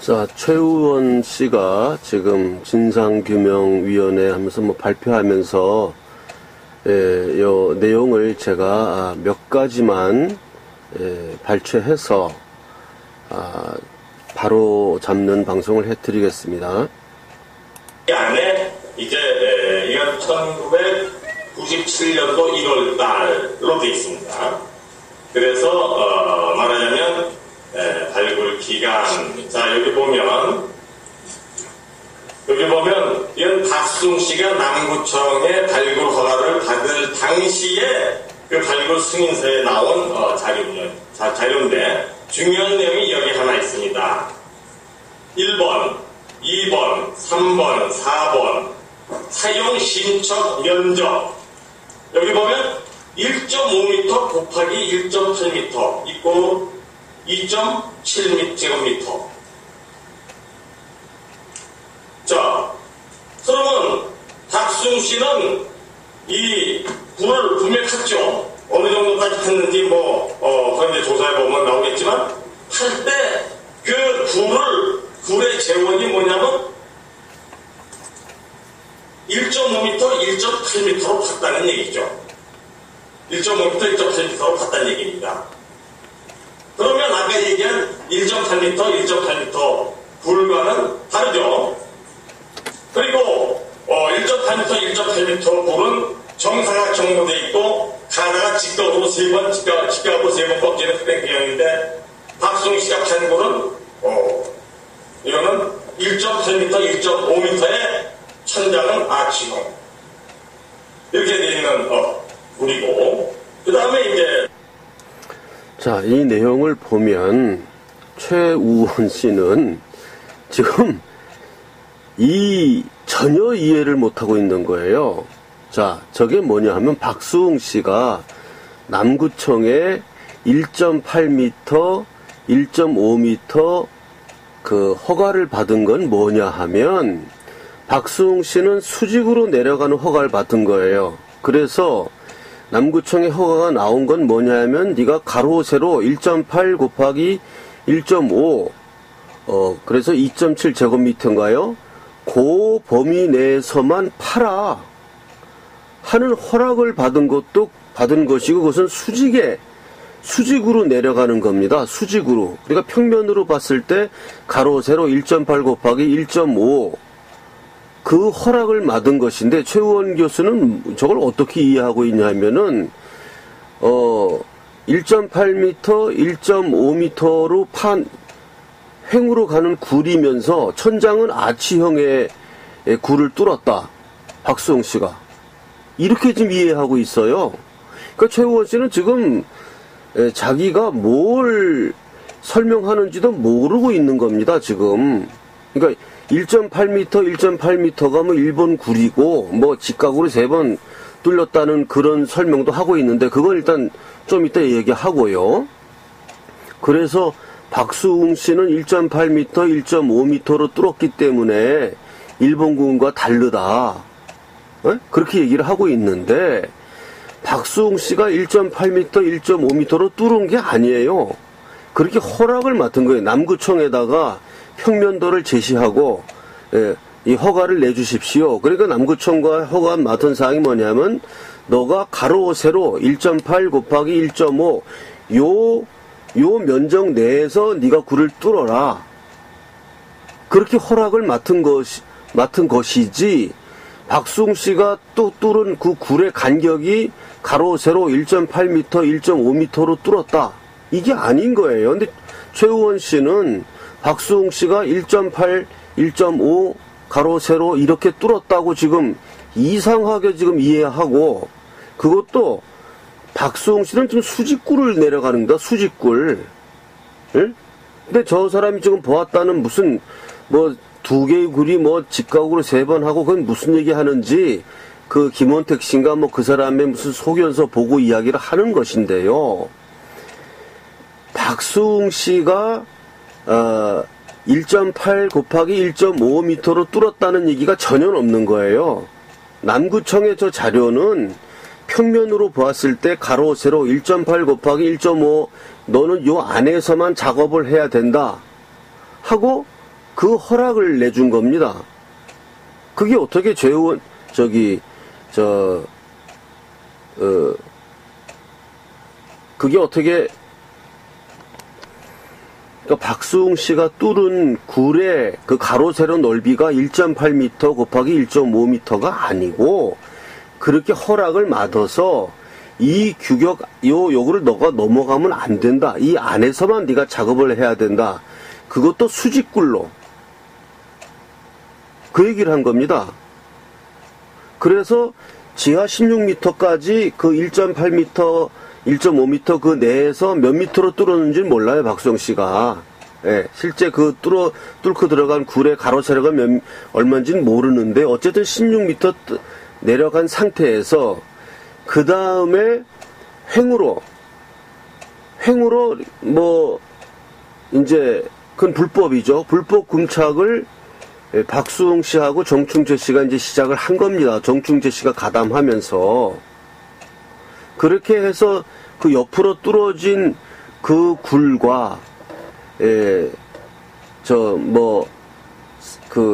자, 최우원 씨가 지금 진상규명위원회 하면서 발표하면서 요 내용을 제가 몇 가지만 발췌해서 바로 잡는 방송을 해드리겠습니다. 이 안에 이제 이건 1997년도 1월 달로 되어 있습니다. 그래서 말하자면 발굴 기간, 자 여기 보면 이건 박수웅 씨가 남구청의 발굴 허가를 받을 당시에 그 발굴 승인서에 나온 자료인데 중요한 내용이 여기 하나 있습니다. 1번, 2번, 3번, 4번 사용 신청 면적, 여기 보면 1.5m 곱하기 1.8m 있고 2.7제곱미터. 자, 그러면 박수웅 씨는 이 굴을 분명히 팠죠. 어느 정도까지 팠는지 그런데 조사해보면 나오겠지만, 팔 때 그 굴의 재원이 뭐냐면 1.5m, 1.8m로 팠다는 얘기죠. 1.5m, 1.8m로 팠다는 얘기입니다. 그러면 아까 얘기한 1.8m, 1.8m 굴과는 다르죠. 그리고 1.8m, 1.8m 굴은 정사각형으로 되어 있고 가다가 직각으로 3번, 직각하고 3번 꺾이는 흑백형인데 박수웅 씨가 판 굴은 이거는 1.8m, 1.5m의 천장은 아치형 이렇게 되어 있는 굴이고, 그 다음에 이제 자, 이 내용을 보면 최우원 씨는 지금 전혀 이해를 못하고 있는 거예요. 자, 저게 뭐냐 하면 박수웅 씨가 남구청에 1.8m, 1.5m 그 허가를 받은 건 뭐냐 하면 박수웅 씨는 수직으로 내려가는 허가를 받은 거예요. 그래서 남구청의 허가가 나온 건 뭐냐면 네가 가로 세로 1.8 곱하기 1.5 그래서 2.7제곱미터인가요? 그 범위 내에서만 팔아 하는 허락을 받은 것이고, 그것은 수직으로 내려가는 겁니다. 수직으로. 그러니까 평면으로 봤을 때 가로 세로 1.8 곱하기 1.5 그 허락을 받은 것인데, 최우원 교수는 저걸 어떻게 이해하고 있냐면은 1.8m, 1.5m로 횡으로 가는 굴이면서 천장은 아치형의 굴을 뚫었다. 박수웅 씨가 이렇게 지금 이해하고 있어요. 그러니까 최우원 씨는 지금 자기가 뭘 설명하는지도 모르고 있는 겁니다. 지금. 그러니까 1.8m, 1.8m가 일본 굴이고 직각으로 3번 뚫렸다는 그런 설명도 하고 있는데, 그건 일단 좀 이따 얘기하고요. 그래서 박수웅 씨는 1.8m, 1.5m로 뚫었기 때문에 일본군과 다르다. 그렇게 얘기를 하고 있는데, 박수웅 씨가 1.8m, 1.5m로 뚫은 게 아니에요. 그렇게 허락을 맡은 거예요. 남구청에다가 평면도를 제시하고 이 허가를 내주십시오. 그러니까 남구청과 허가 맡은 사항이 뭐냐면 너가 가로 세로 1.8 곱하기 1.5 요 면적 내에서 네가 굴을 뚫어라. 그렇게 허락을 맡은 것이지, 박수웅 씨가 또 뚫은 그 굴의 간격이 가로 세로 1.8m, 1.5m로 뚫었다. 이게 아닌 거예요. 근데 최우원 씨는 박수웅 씨가 1.8, 1.5 가로 세로 이렇게 뚫었다고 지금 이상하게 지금 이해하고, 그것도 박수웅 씨는 지금 수직굴을 내려가는 겁니다. 수직굴. 응? 근데 저 사람이 지금 보았다는 무슨 2개의 굴이 직각으로 3번 하고, 그건 무슨 얘기 하는지 그 김원택 씨인가 그 사람의 무슨 소견서 보고 이야기를 하는 것인데요. 박수웅 씨가 1.8 곱하기 1.5m로 뚫었다는 얘기가 전혀 없는 거예요. 남구청의 저 자료는 평면으로 보았을 때 가로 세로 1.8 곱하기 1.5 너는 요 안에서만 작업을 해야 된다 하고 그 허락을 내준 겁니다. 그게 어떻게 최우원, 그게 어떻게, 그러니까 박수웅 씨가 뚫은 굴의 그 가로 세로 넓이가 1.8m 곱하기 1.5m가 아니고, 그렇게 허락을 받아서 이 규격, 요거를 너가 넘어가면 안 된다. 이 안에서만 네가 작업을 해야 된다. 그것도 수직굴로. 그 얘기를 한 겁니다. 그래서 지하 16m까지 그 1.8m, 1.5m 그 내에서 몇 미터로 뚫었는지 몰라요, 박수영 씨가. 예, 실제 그 뚫고 들어간 굴의 가로 세로가 얼마인지는 모르는데, 어쨌든 16m 내려간 상태에서, 그 다음에 횡으로, 이제, 그건 불법이죠. 불법 kum착을 박수홍 씨하고 정충재 씨가 이제 시작을 한 겁니다. 정충재 씨가 가담하면서. 그렇게 해서 그 옆으로 뚫어진 그 굴과,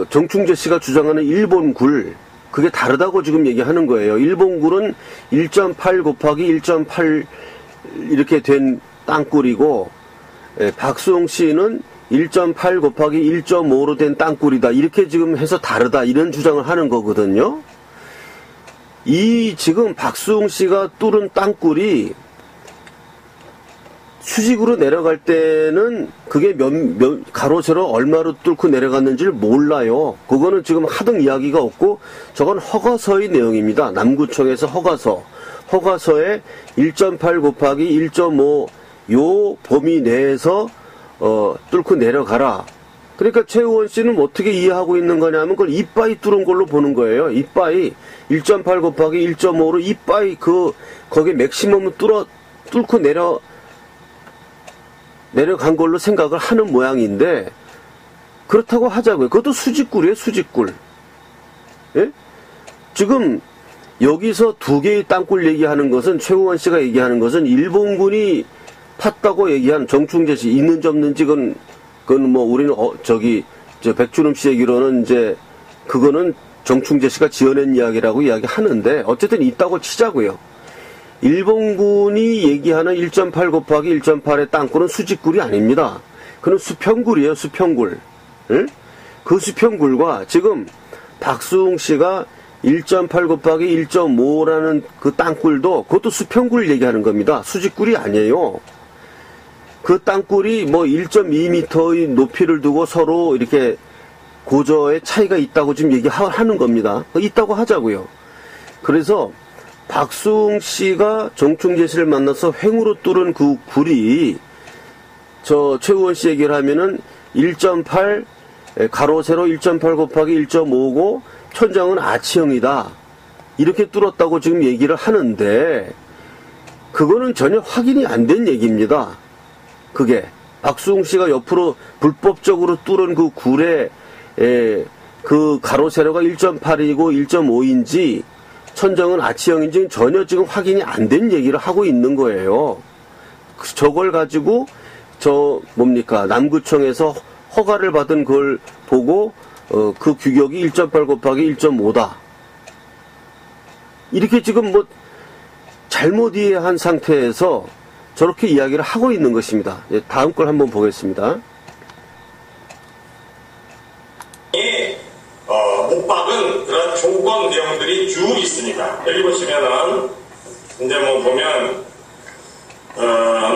정충재 씨가 주장하는 일본 굴, 그게 다르다고 지금 얘기하는 거예요. 일본 굴은 1.8 곱하기 1.8 이렇게 된 땅굴이고, 박수홍 씨는 1.8 곱하기 1.5로 된 땅굴이다. 이렇게 지금 해서 다르다. 이런 주장을 하는 거거든요. 이 지금 박수홍 씨가 뚫은 땅굴이 수직으로 내려갈 때는 그게 가로 세로 얼마로 뚫고 내려갔는지를 몰라요. 그거는 지금 하등 이야기가 없고, 저건 허가서의 내용입니다. 남구청에서 허가서에 1.8 곱하기 1.5 요 범위 내에서 뚫고 내려가라. 그러니까 최우원 씨는 어떻게 이해하고 있는 거냐면, 그걸 이빠이 뚫은 걸로 보는 거예요. 이빠이 1.8 곱하기 1.5로 이빠이 거기 맥시멈을 뚫고 내려간 걸로 생각을 하는 모양인데, 그렇다고 하자고요. 그것도 수직굴이에요, 수직굴. 예? 지금 여기서 두 개의 땅굴 얘기하는 것은, 최우원 씨가 얘기하는 것은 일본군이 팠다고 얘기한 정충재 씨, 있는지 없는지 그건 뭐 우리는 백주름 씨 얘기로는 이제 그거는 정충재 씨가 지어낸 이야기라고 이야기하는데, 어쨌든 있다고 치자고요. 일본군이 얘기하는 1.8 곱하기 1.8의 땅굴은 수직굴이 아닙니다. 그건 수평굴이에요, 수평굴. 응? 그 수평굴과 지금 박수웅 씨가 1.8 곱하기 1.5라는 그 땅굴도, 그것도 수평굴 얘기하는 겁니다. 수직굴이 아니에요. 그 땅굴이 뭐 1.2m의 높이를 두고 서로 이렇게 고저의 차이가 있다고 지금 얘기하는 겁니다. 있다고 하자고요. 그래서 박수웅 씨가 정충재 씨를 만나서 횡으로 뚫은 그 굴이, 최우원 씨 얘기를 하면은 1.8 가로 세로 1.8 곱하기 1.5고 천장은 아치형이다. 이렇게 뚫었다고 지금 얘기를 하는데, 그거는 전혀 확인이 안 된 얘기입니다. 그게 박수웅 씨가 옆으로 불법적으로 뚫은 그 굴에 그 가로 세로가 1.8이고 1.5인지 천정은 아치형인지 전혀 지금 확인이 안 된 얘기를 하고 있는 거예요. 저걸 가지고 남구청에서 허가를 받은 걸 보고 그 규격이 1.8 곱하기 1.5다. 이렇게 지금 뭐 잘못 이해한 상태에서 저렇게 이야기를 하고 있는 것입니다. 다음 걸 한번 보겠습니다. 못 박은 그런 조건 내용들이 쭉 있습니다. 여기 보시면은 이제 뭐 보면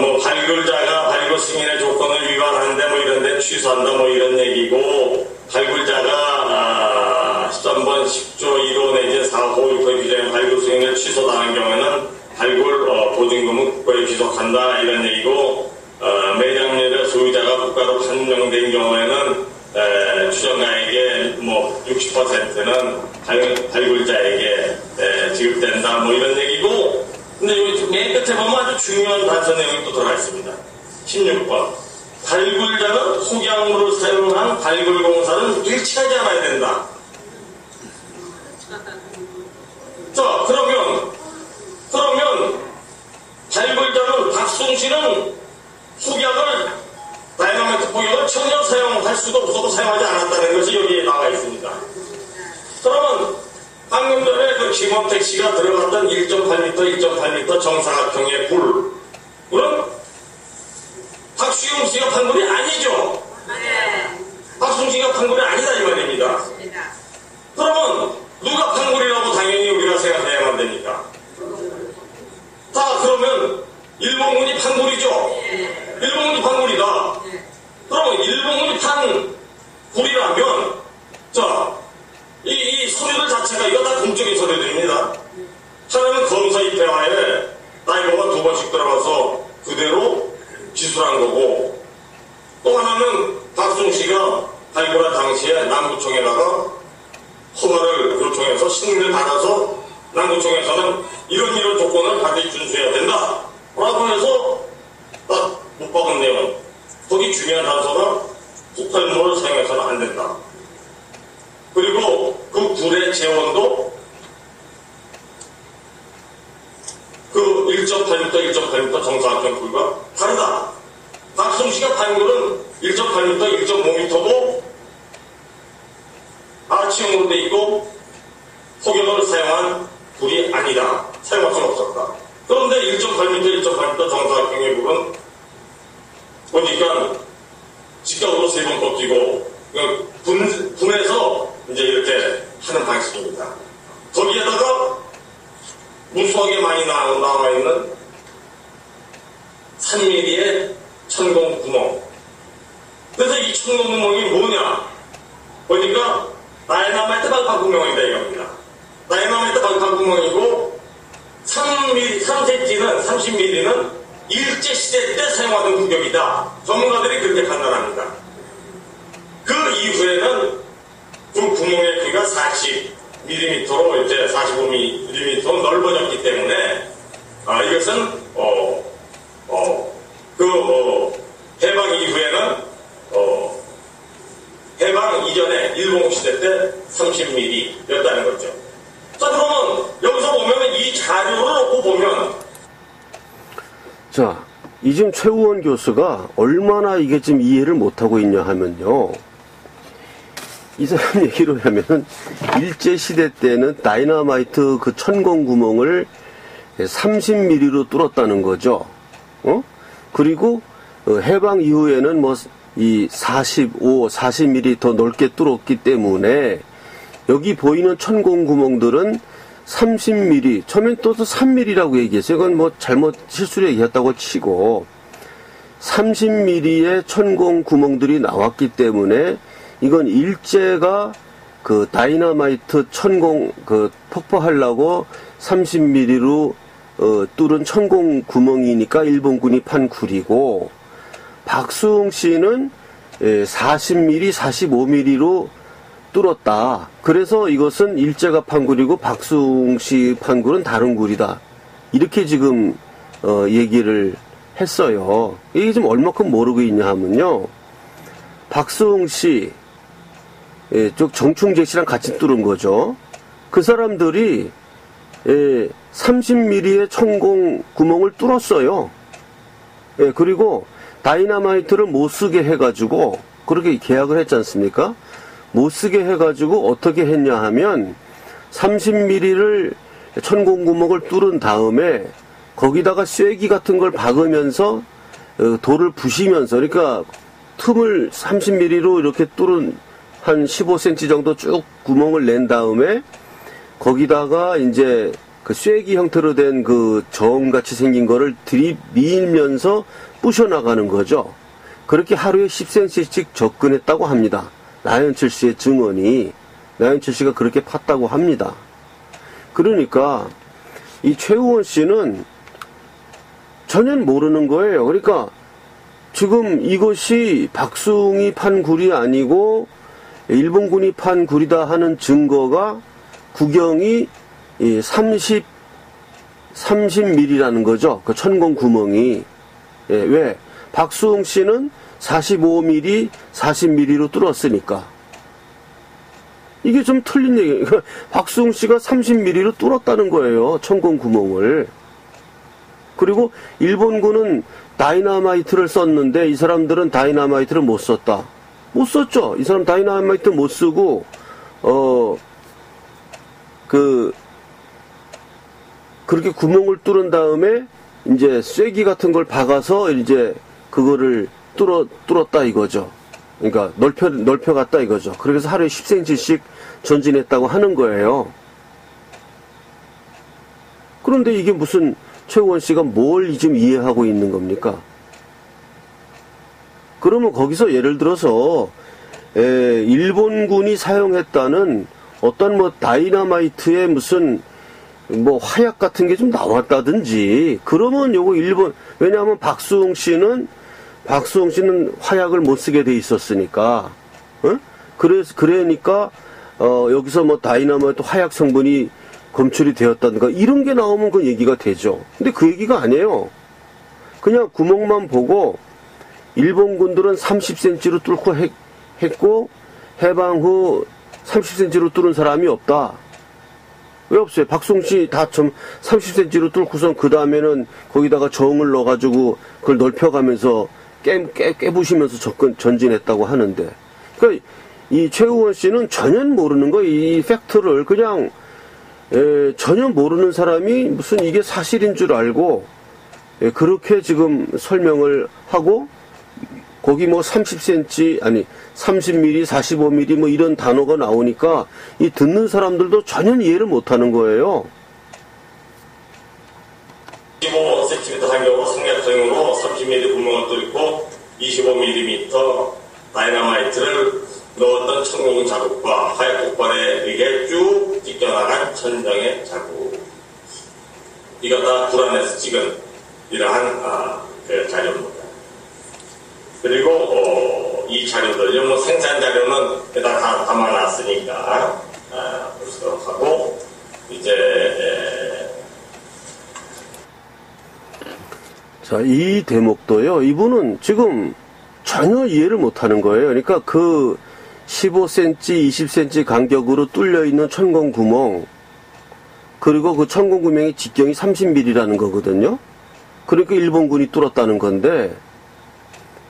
뭐 발굴자가 발굴 승인의 조건을 위반하는데 뭐 이런데 취소한다 뭐 이런 얘기고, 발굴자가 13번 10조 1호 내지 4호 6호 규정의 발굴 승인을 취소하는 경우에는 발굴 보증금은 국가에 귀속한다 이런 얘기고, 매장률의 소유자가 국가로 판명된 경우에는 추정가에게 뭐 60%는 발굴자에게 지급된다 뭐 이런 얘기고, 근데 여기 맨 끝에 보면 아주 중요한 단서 내용이 또 들어가 있습니다. 16번 발굴자는 혹양으로 사용한 발굴공사는 일치하지 않아야 된다. 자, 그러면 발굴자는 박수웅 씨는 숙약을 다이나마이트 포격을 전혀 사용하지 사용할 수도 없어도 사용하지 않았다는 것이 여기에 나와 있습니다. 그러면 방금 전에 그 김원택 씨가 들어갔던 1.8m 정사각형의 굴은 박수용 씨가 판 굴이 아니죠. 박수용 씨가 판 굴이 아니다 이 말입니다. 그러면 누가 판 굴이라고 당연히 우리가 생각해야만 되니까. 자, 그러면 일본군이 판 굴이죠. 일본군이 판 굴이다. 그러면 일본군이 판 굴이라면 자, 이 서류들 자체가 이거 다 공적인 서류들입니다. 하나는 검사 입회하에 나이로가 2번씩 들어가서 그대로 기술한 거고, 또 하나는 박수홍 씨가 발굴한 당시에 남구청에다가 허가를 요청해서 승인을 받아서 남구청에서는 이런 조건을 반드시 준수해야 된다 라고 해서 딱 못 박은 내용, 거기 중요한 단서가 폭발물을 사용해서는 안 된다. 그리고 그 굴의 재원도 그 1.8m 정사각형 굴과 다르다. 박수홍 씨가 판 굴은 1.8m, 1.5m도 아치형으로 돼 있고 폭염을 사용한 굴이 아니다. 사용할 수는 없었다. 그런데 1.8m 정사각형의 굴은 보니까 직각으로 3번 꺾이고 분해서 이제 이렇게 하는 방식입니다. 거기에다가 무수하게 많이 나와 있는 3mm의 천공 구멍. 그래서 이 천공 구멍이 뭐냐? 보니까 다이너마이트 발판 구멍이다 이겁니다. 다이너마이트 발판 구멍이고 3cm는 30mm는 일제시대 때 사용하던 구격이다. 전문가들이 그렇게 판단합니다. 그 이후에는 그 구멍의 크기가 40mm로 이제 45mm로 넓어졌기 때문에 이것은 해방 이후에는 해방 이전에 일본 시대 때 30mm였다는 거죠. 자, 그러면 여기서 보면 이 자료를 놓고 보면 자, 이 지금 최우원 교수가 얼마나 이게 지금 이해를 못하고 있냐 하면요. 이 사람 얘기로 하면은 일제시대 때는 다이너마이트 그 천공 구멍을 30mm로 뚫었다는 거죠. 그리고 해방 이후에는 뭐 이 40mm 더 넓게 뚫었기 때문에 여기 보이는 천공 구멍들은 30mm, 처음엔 또 3mm라고 얘기했어요. 이건 뭐 잘못 실수로 얘기했다고 치고 30mm의 천공 구멍들이 나왔기 때문에 이건 일제가 그 다이너마이트 천공 그 폭파하려고 30mm로 뚫은 천공 구멍이니까 일본군이 판 굴이고, 박수홍 씨는 40mm, 45mm로 뚫었다. 그래서 이것은 일제가 판 굴이고 박수홍 씨 판 굴은 다른 굴이다. 이렇게 지금 얘기를 했어요. 이게 지금 얼마큼 모르고 있냐 하면요. 박수홍 씨, 쪽 정충재 씨랑 같이 뚫은 거죠. 그 사람들이 30mm의 천공 구멍을 뚫었어요. 그리고 다이너마이트를 못 쓰게 해가지고 그렇게 계약을 했지 않습니까? 못 쓰게 해가지고 어떻게 했냐 하면 30mm를 천공 구멍을 뚫은 다음에 거기다가 쐐기 같은 걸 박으면서 돌을 부시면서, 그러니까 틈을 30mm로 이렇게 뚫은 한 15cm 정도 쭉 구멍을 낸 다음에 거기다가 이제 그 쐐기 형태로 된 그 점같이 생긴 거를 들이밀면서 부셔나가는 거죠. 그렇게 하루에 10cm씩 접근했다고 합니다. 나연철 씨의 증언이, 나연철 씨가 그렇게 팠다고 합니다. 그러니까 이 최우원 씨는 전혀 모르는 거예요. 그러니까 지금 이것이 박수홍이 판 굴이 아니고 일본군이 판 굴이다 하는 증거가 구경이 30mm라는 거죠. 그 천공 구멍이. 왜? 박수홍 씨는 45mm, 40mm로 뚫었으니까. 이게 좀 틀린 얘기예요. 박수홍 씨가 30mm로 뚫었다는 거예요. 천공 구멍을. 그리고 일본군은 다이너마이트를 썼는데 이 사람들은 다이너마이트를 못 썼다. 못 썼죠. 이 사람 다이나마이트 못 쓰고, 그렇게 구멍을 뚫은 다음에, 이제 쐐기 같은 걸 박아서, 이제, 그거를 뚫었다 이거죠. 그러니까, 넓혀갔다 이거죠. 그래서 하루에 10cm씩 전진했다고 하는 거예요. 그런데 이게 무슨, 최우원 씨가 뭘 지금 이해하고 있는 겁니까? 그러면 거기서 예를 들어서 일본군이 사용했다는 어떤 뭐 다이너마이트의 무슨 뭐 화약 같은 게 좀 나왔다든지 그러면 요거 왜냐하면 박수홍 씨는 화약을 못 쓰게 돼 있었으니까 그러니까 여기서 뭐 다이너마이트 화약 성분이 검출이 되었다든가 이런 게 나오면 그 얘기가 되죠. 근데 그 얘기가 아니에요. 그냥 구멍만 보고 일본군들은 30cm로 뚫고 했고 해방 후 30cm로 뚫은 사람이 없다. 왜 없어요? 박송씨 다 30cm로 뚫고선 그 다음에는 거기다가 정을 넣어가지고 그걸 넓혀가면서 깨부시면서 전진했다고 하는데. 그러니까 이 최우원 씨는 전혀 모르는 거, 이 팩트를 그냥 전혀 모르는 사람이 무슨 이게 사실인 줄 알고 그렇게 지금 설명을 하고 거기 뭐 30cm 아니 30mm 45mm 뭐 이런 단어가 나오니까 이 듣는 사람들도 전혀 이해를 못하는 거예요. 15cm 간격으로 삼각형으로 30mm 구멍을 뚫고 25mm 다이너마이트를 넣었던 천공 자국과 화약 폭발에 의해 쭉 찢겨나간 천정의 자국. 이거 다 불안해서 찍은 이러한 그 자료입니다. 그리고 이 자료들, 뭐 생산 자료는 다 담아놨으니까 보시도록 하고 이제 자, 이 대목도요. 이분은 지금 전혀 이해를 못하는 거예요. 그러니까 그 15cm, 20cm 간격으로 뚫려 있는 천공 구멍, 그리고 그 천공 구멍의 직경이 30mm라는 거거든요. 그러니까 일본군이 뚫었다는 건데,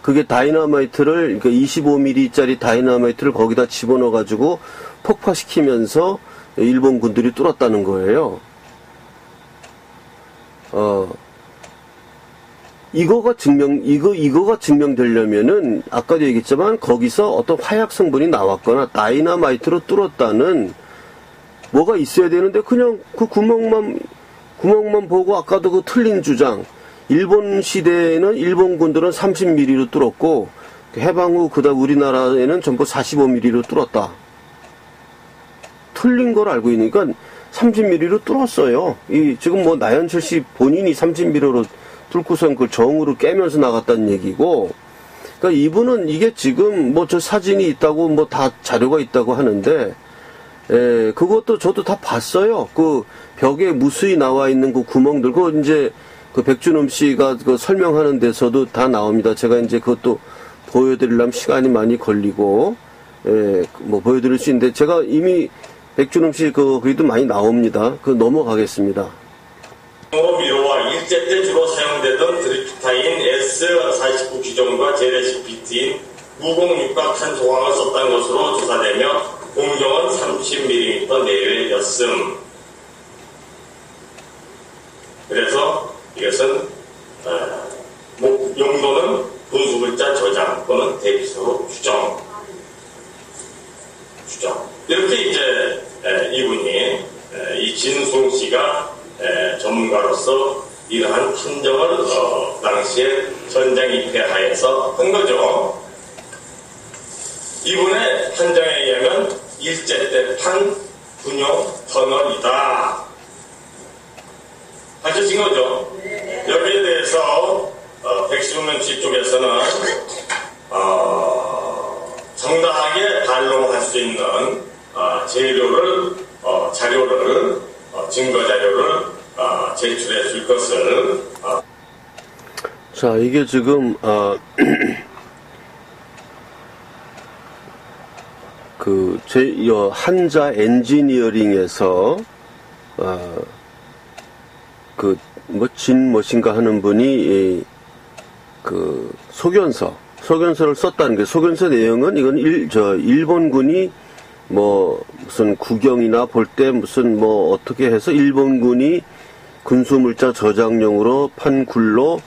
그게 다이너마이트를, 그러니까 25mm짜리 다이너마이트를 거기다 집어넣어가지고 폭파시키면서 일본군들이 뚫었다는 거예요. 이거가 증명되려면은, 아까도 얘기했지만, 거기서 어떤 화약 성분이 나왔거나, 다이너마이트로 뚫었다는, 뭐가 있어야 되는데, 그냥 그 구멍만 보고, 아까도 그 틀린 주장, 일본 시대에는, 일본군들은 30mm로 뚫었고, 해방 후, 그다음 우리나라에는 전부 45mm로 뚫었다. 틀린 걸 알고 있으니까, 30mm로 뚫었어요. 지금 뭐, 나연철 씨 본인이 30mm로 뚫고선 그 정으로 깨면서 나갔다는 얘기고, 그러니까 이분은 이게 지금 뭐 저 사진이 있다고 뭐 다 자료가 있다고 하는데, 그것도 저도 다 봤어요. 그 벽에 무수히 나와 있는 그 구멍들, 그 이제 그 백준흠 씨가 그 설명하는 데서도 다 나옵니다. 제가 이제 그것도 보여드리려면 시간이 많이 걸리고, 뭐 보여드릴 수 있는데, 제가 이미 백준흠 씨 거기도 많이 나옵니다. 넘어가겠습니다. 미로와 일제 때 주로 사용되던 드리프타인 S49 기종과 재래식 비트인 무공육각 한 조각을 썼다는 것으로 조사되며 공정은 30mm 내외였음. 그래서 이것은 용도는 분수글자 저장 또는 대피소로 추정. 이렇게 이제 이분이 이 진송 씨가 전문가로서 이러한 판정을 당시에 전장 입회하에서 한 거죠. 이분의 판정에 의하면 일제 때 판 군용 터널이다 하셔진 거죠. 여기에 대해서 백승훈 씨 쪽에서는 정당하게 반론할 수 있는 자료를 증거 자료를 제출해 줄 것을. 자, 이게 지금 한자 엔지니어링에서 진무엇인가 하는 분이 소견서 소견서를 썼다는 게, 소견서 내용은 이건 일본군이 무슨 구경이나 볼 때 무슨 어떻게 해서 일본군이 군수물자 저장용으로 판 굴로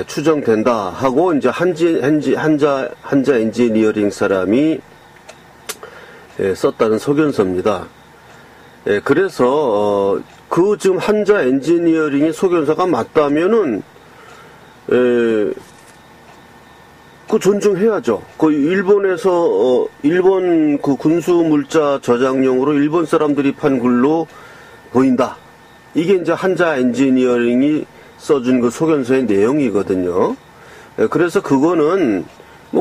추정된다 하고 이제 한자 엔지니어링 사람이 썼다는 소견서입니다. 그래서 그 지금 한자 엔지니어링의 소견서가 맞다면은 그 존중해야죠. 그 일본에서 일본 그 군수 물자 저장용으로 일본 사람들이 판 글로 보인다. 이게 이제 한자 엔지니어링이 써준 그 소견서의 내용이거든요. 그래서 그거는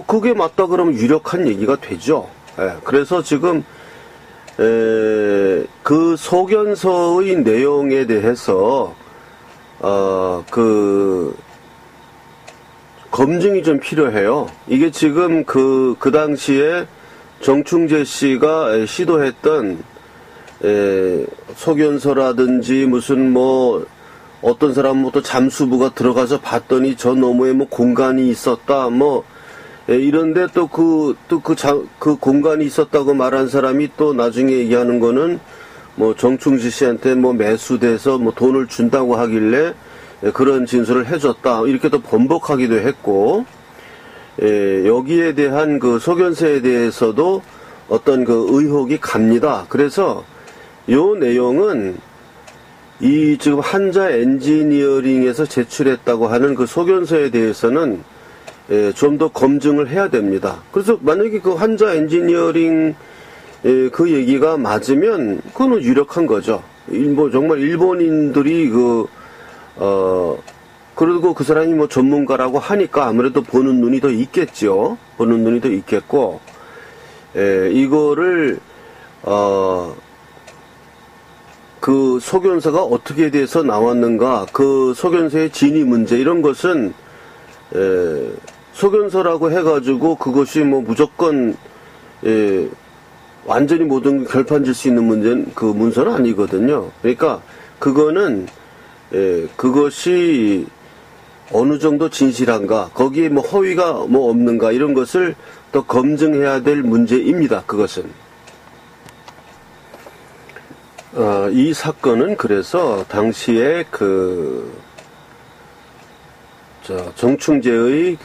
그게 맞다 그러면 유력한 얘기가 되죠. 그래서 지금 그 소견서의 내용에 대해서 검증이 좀 필요해요. 이게 지금 그 당시에 정충재 씨가 시도했던 소견서라든지 무슨 어떤 사람은 또 잠수부가 들어가서 봤더니 저 너머에 공간이 있었다 이런데 또 그 공간이 있었다고 말한 사람이 또 나중에 얘기하는 거는 정충재 씨한테 매수돼서 돈을 준다고 하길래 그런 진술을 해줬다. 이렇게 또 번복하기도 했고, 여기에 대한 그 소견서에 대해서도 어떤 그 의혹이 갑니다. 그래서 요 내용은 이 지금 한자 엔지니어링에서 제출했다고 하는 그 소견서에 대해서는 좀 더 검증을 해야 됩니다. 그래서 만약에 그 한자 엔지니어링 그 얘기가 맞으면 그거는 유력한 거죠. 정말 일본인들이 그리고 그 사람이 전문가라고 하니까 아무래도 보는 눈이 더 있겠죠. 보는 눈이 더 있겠고, 이거를, 그 소견서가 어떻게 돼서 나왔는가, 그 소견서의 진위 문제, 이런 것은, 소견서라고 해가지고 그것이 무조건, 완전히 모든 결판질 수 있는 문제는 그 문서는 아니거든요. 그러니까 그거는 그것이 어느 정도 진실한가, 거기에 허위가 없는가, 이런 것을 더 검증해야 될 문제입니다. 그것은. 이 사건은 그래서 당시에 정충재의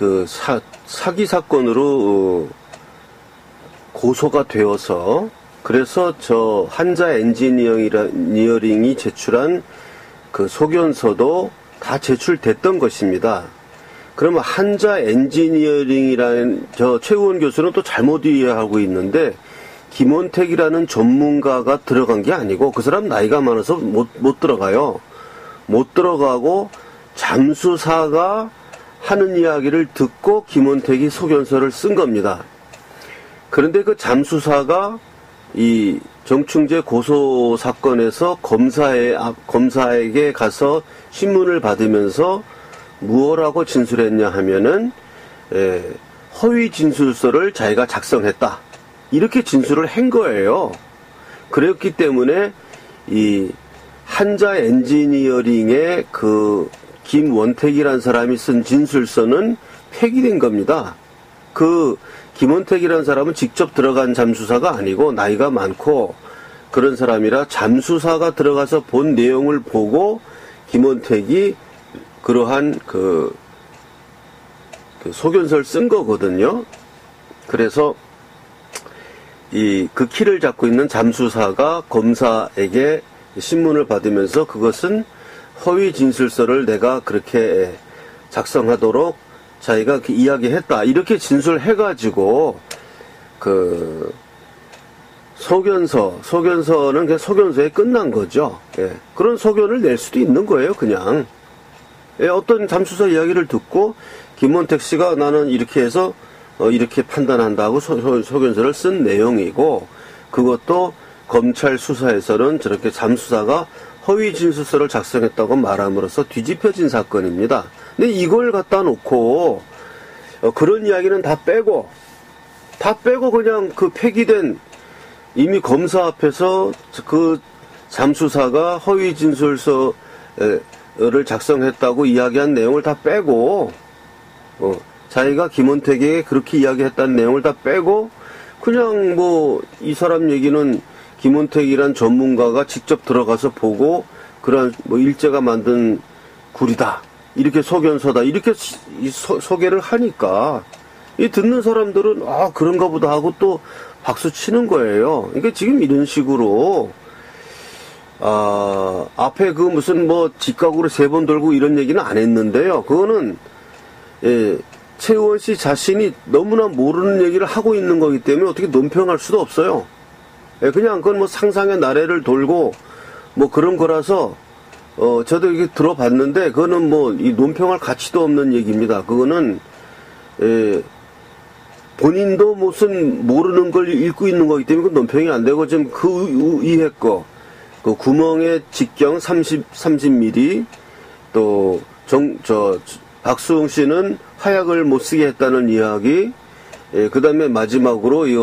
사기 사건으로 고소가 되어서, 그래서 한자 엔지니어링이 제출한 그 소견서도 다 제출됐던 것입니다. 그러면 한자 엔지니어링이라는 최우원 교수는 또 잘못 이해하고 있는데, 김원택이라는 전문가가 들어간 게 아니고 그 사람 나이가 많아서 못 들어가요. 못 들어가고 잠수사가 하는 이야기를 듣고 김원택이 소견서를 쓴 겁니다. 그런데 그 잠수사가 이 정충재 고소 사건에서 검사에게 가서 신문을 받으면서 무엇라고 진술했냐 하면은 허위 진술서를 자기가 작성했다. 이렇게 진술을 한 거예요. 그랬기 때문에 이 한자 엔지니어링의 그 김원택이라는 사람이 쓴 진술서는 폐기된 겁니다. 그 김원택이라는 사람은 직접 들어간 잠수사가 아니고 나이가 많고 그런 사람이라 잠수사가 들어가서 본 내용을 보고 김원택이 그러한 그 소견서를 쓴 거거든요. 그래서 그 키를 잡고 있는 잠수사가 검사에게 신문을 받으면서 그것은 허위 진술서를 내가 그렇게 작성하도록 자기가 이야기했다. 이렇게 진술해가지고 소견서는 그냥 소견서에 끝난 거죠. 그런 소견을 낼 수도 있는 거예요, 그냥. 어떤 잠수사 이야기를 듣고 김원택 씨가 나는 이렇게 해서 이렇게 판단한다고 소견서를 쓴 내용이고, 그것도 검찰 수사에서는 저렇게 잠수사가 허위 진술서를 작성했다고 말함으로써 뒤집혀진 사건입니다. 근데 이걸 갖다 놓고 그런 이야기는 다 빼고 그냥 그 폐기된, 이미 검사 앞에서 그 잠수사가 허위 진술서를 작성했다고 이야기한 내용을 다 빼고 자기가 김원택에게 그렇게 이야기했다는 내용을 다 빼고 그냥 뭐 이 사람 얘기는 김원택이란 전문가가 직접 들어가서 보고 그런 뭐 일제가 만든 굴이다. 이렇게 소견서다. 이렇게 소개를 하니까 이 듣는 사람들은 아 그런가 보다 하고 또 박수 치는 거예요. 그러니까 지금 이런 식으로 앞에 그 무슨 뭐 직각으로 3번 돌고 이런 얘기는 안 했는데요. 그거는 최우원 씨 자신이 너무나 모르는 얘기를 하고 있는 거기 때문에 어떻게 논평할 수도 없어요. 그냥 그건 뭐 상상의 나래를 돌고 뭐 그런 거라서 저도 이게 들어봤는데 그거는 뭐 이 논평할 가치도 없는 얘기입니다. 그거는 본인도 무슨 모르는 걸 읽고 있는 거기 때문에 그 논평이 안 되고 지금 그 이해 거 그 구멍의 직경 30mm 또 박수홍 씨는 화약을 못 쓰게 했다는 이야기 그 다음에 마지막으로 이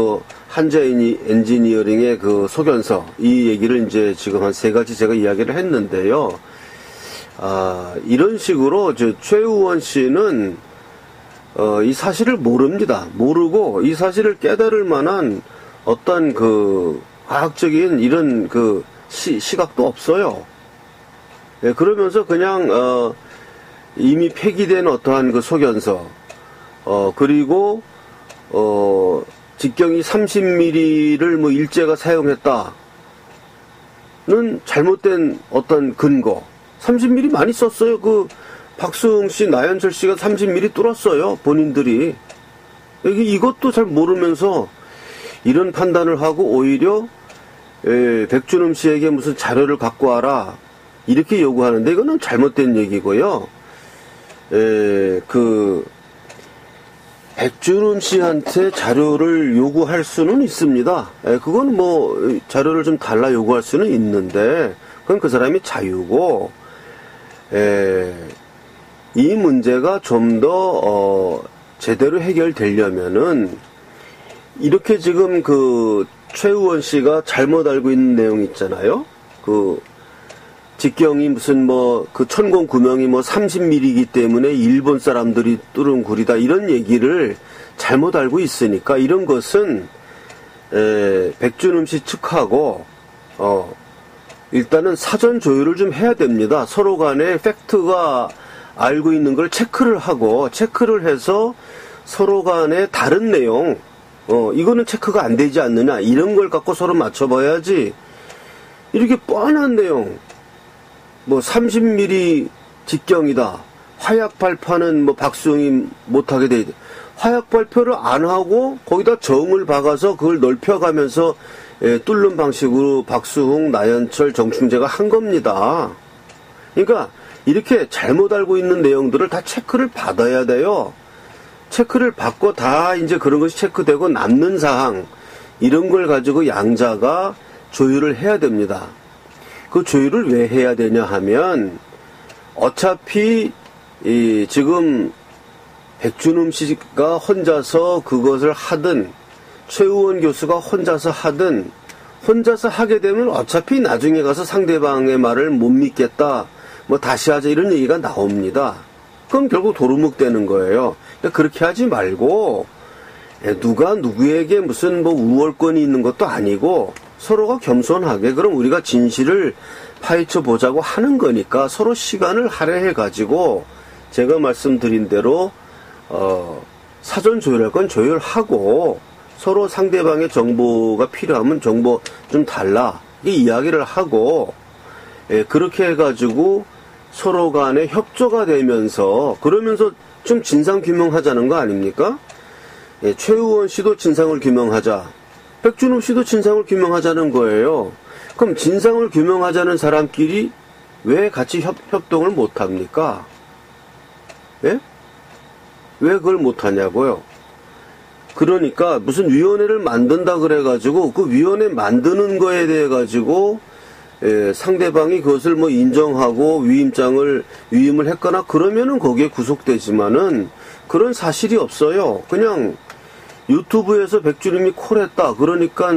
한자 엔지니어링의 그 소견서 이 얘기를 이제 지금 한 3가지 제가 이야기를 했는데요. 이런 식으로 최우원 씨는 이 사실을 모릅니다. 모르고 이 사실을 깨달을 만한 어떤 그 과학적인 이런 그 시각도 없어요. 그러면서 그냥 이미 폐기된 어떠한 그 소견서 그리고 직경이 30mm를 뭐 일제가 사용했다는 잘못된 어떤 근거 30mm 많이 썼어요. 그 박수홍 씨, 나연철 씨가 30mm 뚫었어요. 본인들이. 이것도 잘 모르면서 이런 판단을 하고 오히려 백준흠 씨에게 무슨 자료를 갖고 와라. 이렇게 요구하는데 이거는 잘못된 얘기고요. 백준흠 씨한테 자료를 요구할 수는 있습니다. 그건 뭐 자료를 좀 달라 요구할 수는 있는데 그건 그 사람이 자유고 이 문제가 좀 더 제대로 해결되려면은 이렇게 지금 그 최우원 씨가 잘못 알고 있는 내용 있잖아요. 그 직경이 무슨 뭐 그 천공 구명이 뭐 30mm이기 때문에 일본 사람들이 뚫은 굴이다 이런 얘기를 잘못 알고 있으니까 이런 것은 백준흠 씨 측하고 일단은 사전 조율을 좀 해야 됩니다. 서로 간에 팩트가 알고 있는 걸 체크를 하고 체크를 해서 서로 간에 다른 내용 이거는 체크가 안 되지 않느냐 이런 걸 갖고 서로 맞춰봐야지 이렇게 뻔한 내용 뭐 30mm 직경이다 화약 발파는 뭐 박수홍이 못하게 돼 화약 발표를 안 하고 거기다 정을 박아서 그걸 넓혀가면서 뚫는 방식으로 박수홍, 나연철, 정충재가 한 겁니다. 그러니까 이렇게 잘못 알고 있는 내용들을 다 체크를 받아야 돼요. 체크를 받고 다 이제 그런 것이 체크되고 남는 사항 이런 걸 가지고 양자가 조율을 해야 됩니다. 그 조율을 왜 해야 되냐 하면 어차피 지금 백준흠 씨가 혼자서 그것을 하든 최우원 교수가 혼자서 하든 혼자서 하게 되면 어차피 나중에 가서 상대방의 말을 못 믿겠다 뭐 다시 하자 이런 얘기가 나옵니다. 그럼 결국 도루묵 되는 거예요. 그러니까 그렇게 하지 말고 누가 누구에게 무슨 뭐 우월권이 있는 것도 아니고 서로가 겸손하게 그럼 우리가 진실을 파헤쳐 보자고 하는 거니까 서로 시간을 할애해 가지고 제가 말씀드린 대로 사전 조율할 건 조율하고 서로 상대방의 정보가 필요하면 정보 좀 달라 이 이야기를 하고 그렇게 해가지고 서로 간에 협조가 되면서 그러면서 좀 진상 규명하자는 거 아닙니까? 최우원 씨도 진상을 규명하자. 백준흠 씨도 진상을 규명하자는 거예요. 그럼 진상을 규명하자는 사람끼리 왜 같이 협동을 못합니까? 예? 왜 그걸 못하냐고요? 그러니까 무슨 위원회를 만든다 그래가지고 그 위원회 만드는 거에 대해 가지고 상대방이 그것을 뭐 인정하고 위임을 했거나 그러면은 거기에 구속되지만은 그런 사실이 없어요. 그냥 유튜브에서 백준흠이 콜했다. 그러니까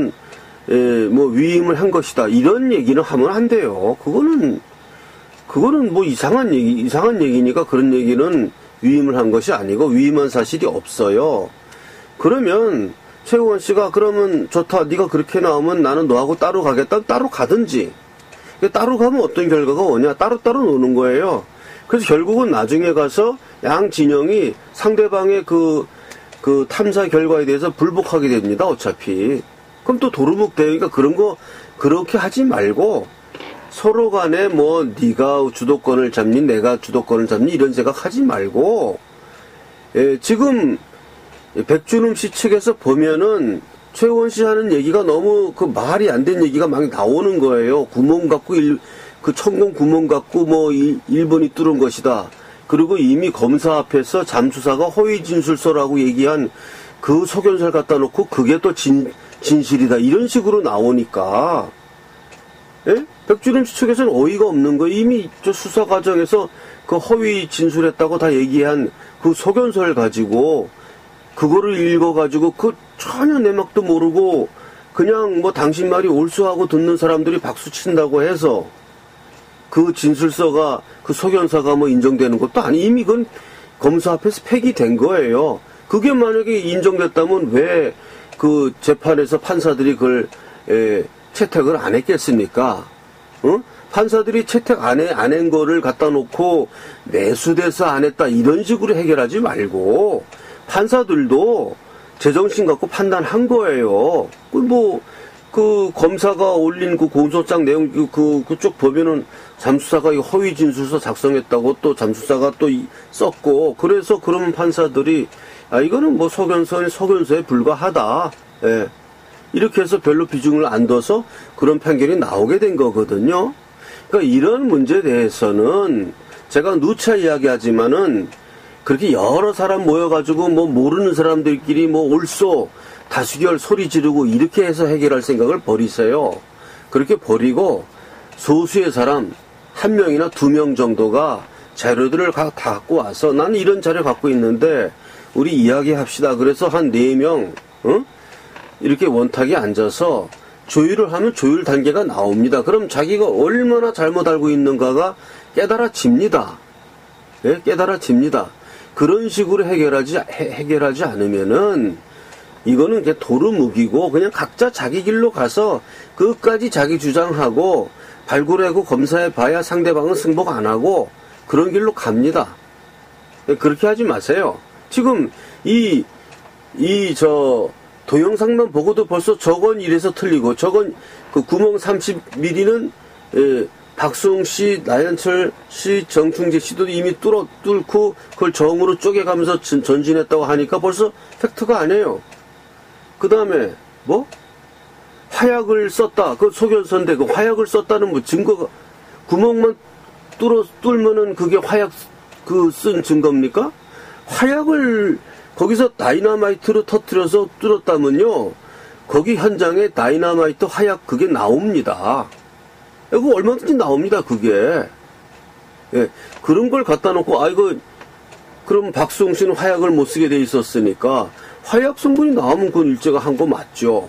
뭐 위임을 한 것이다. 이런 얘기는 하면 안 돼요. 그거는 뭐 이상한 얘기니까 그런 얘기는 위임을 한 것이 아니고 위임한 사실이 없어요. 그러면 최우원 씨가 그러면 좋다. 네가 그렇게 나오면 나는 너하고 따로 가겠다. 따로 가든지. 따로 가면 어떤 결과가 오냐. 따로따로 노는 거예요. 그래서 결국은 나중에 가서 양 진영이 상대방의 그 탐사 결과에 대해서 불복하게 됩니다. 어차피. 그럼 또 도루묵 대회니까 그런 거 그렇게 하지 말고 서로 간에 뭐 네가 주도권을 잡니 내가 주도권을 잡니 이런 생각하지 말고 지금 백준흠 씨 측에서 보면은 최우원 씨 하는 얘기가 너무 그 말이 안 된 얘기가 막 나오는 거예요. 구멍 갖고 그 천공 구멍 갖고 뭐 일본이 뚫은 것이다. 그리고 이미 검사 앞에서 잠수사가 허위 진술서라고 얘기한 그 소견서를 갖다 놓고 그게 또 진실이다. 이런 식으로 나오니까 예? 백준흠 씨 측에서는 어이가 없는 거예요. 이미 저 수사 과정에서 그 허위 진술했다고 다 얘기한 그 소견서를 가지고 그거를 읽어가지고 그 전혀 내막도 모르고 그냥 뭐 당신 말이 옳수하고 듣는 사람들이 박수 친다고 해서 그 진술서가 그 소견서가 뭐 인정되는 것도 아니 이미 그건 검사 앞에서 폐기된 거예요. 그게 만약에 인정됐다면 왜 그 재판에서 판사들이 그걸 채택을 안 했겠습니까? 어? 판사들이 채택 안 한 거를 갖다 놓고 매수돼서 안 했다 이런 식으로 해결하지 말고 판사들도 제정신 갖고 판단한 거예요. 그 검사가 올린 그 공소장 내용 그쪽 보면은 잠수사가 허위 진술서 작성했다고 또 잠수사가 또 썼고 그래서 그런 판사들이 이거는 뭐 소견서에 불과하다. 예. 이렇게 해서 별로 비중을 안 둬서 그런 판결이 나오게 된 거거든요. 그러니까 이런 문제에 대해서는 제가 누차 이야기하지만은 그렇게 여러 사람 모여가지고 뭐 모르는 사람들끼리 뭐 옳소 다수결 소리 지르고 이렇게 해서 해결할 생각을 버리세요. 그렇게 버리고 소수의 사람 1명이나 2명 정도가 자료들을 다 갖고 와서 나는 이런 자료 갖고 있는데 우리 이야기합시다. 그래서 한 4명 이렇게 원탁에 앉아서 조율을 하면 조율 단계가 나옵니다. 그럼 자기가 얼마나 잘못 알고 있는가가 깨달아집니다. 예? 깨달아집니다. 그런 식으로 해결하지 않으면은 이거는 그냥 도루묵이고 그냥 각자 자기 길로 가서 끝까지 자기 주장하고 발굴하고 검사해 봐야 상대방은 승복 안 하고 그런 길로 갑니다. 그렇게 하지 마세요. 지금 동영상만 보고도 벌써 저건 이래서 틀리고 저건 그 구멍 30mm는 박수홍 씨, 나연철 씨, 정충재 씨도 이미 뚫고 그걸 정으로 쪼개가면서 전진했다고 하니까 벌써 팩트가 아니에요. 그 다음에 뭐? 화약을 썼다. 그 소견서인데 그 화약을 썼다는 뭐 증거가 구멍만 뚫으면은 그게 화약 쓴 증거입니까? 화약을 거기서 다이너마이트로 터뜨려서 뚫었다면요. 거기 현장에 다이너마이트 화약 그게 나옵니다. 이거 얼마든지 나옵니다, 그게. 예, 그런 걸 갖다 놓고, 그럼 박수홍 씨는 화약을 못 쓰게 돼 있었으니까, 화약 성분이 나오면 그건 일제가 한 거 맞죠.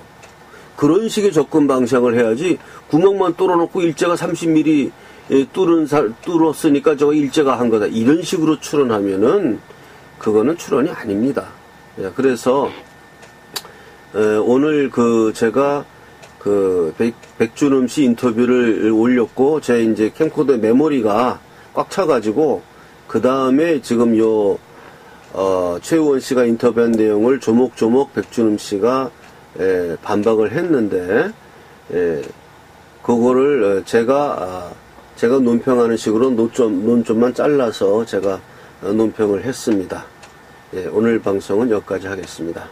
그런 식의 접근 방식을 해야지, 구멍만 뚫어놓고 일제가 30mm 뚫었으니까 저거 일제가 한 거다. 이런 식으로 추론하면은, 그거는 추론이 아닙니다. 예, 그래서, 오늘 제가 백준흠 씨 인터뷰를 올렸고, 제 이제 캠코더 메모리가 꽉 차가지고, 그 다음에 지금 최우원 씨가 인터뷰한 내용을 조목조목 백준흠 씨가, 반박을 했는데, 그거를 제가 논평하는 식으로 논점만 잘라서 제가 논평을 했습니다. 오늘 방송은 여기까지 하겠습니다.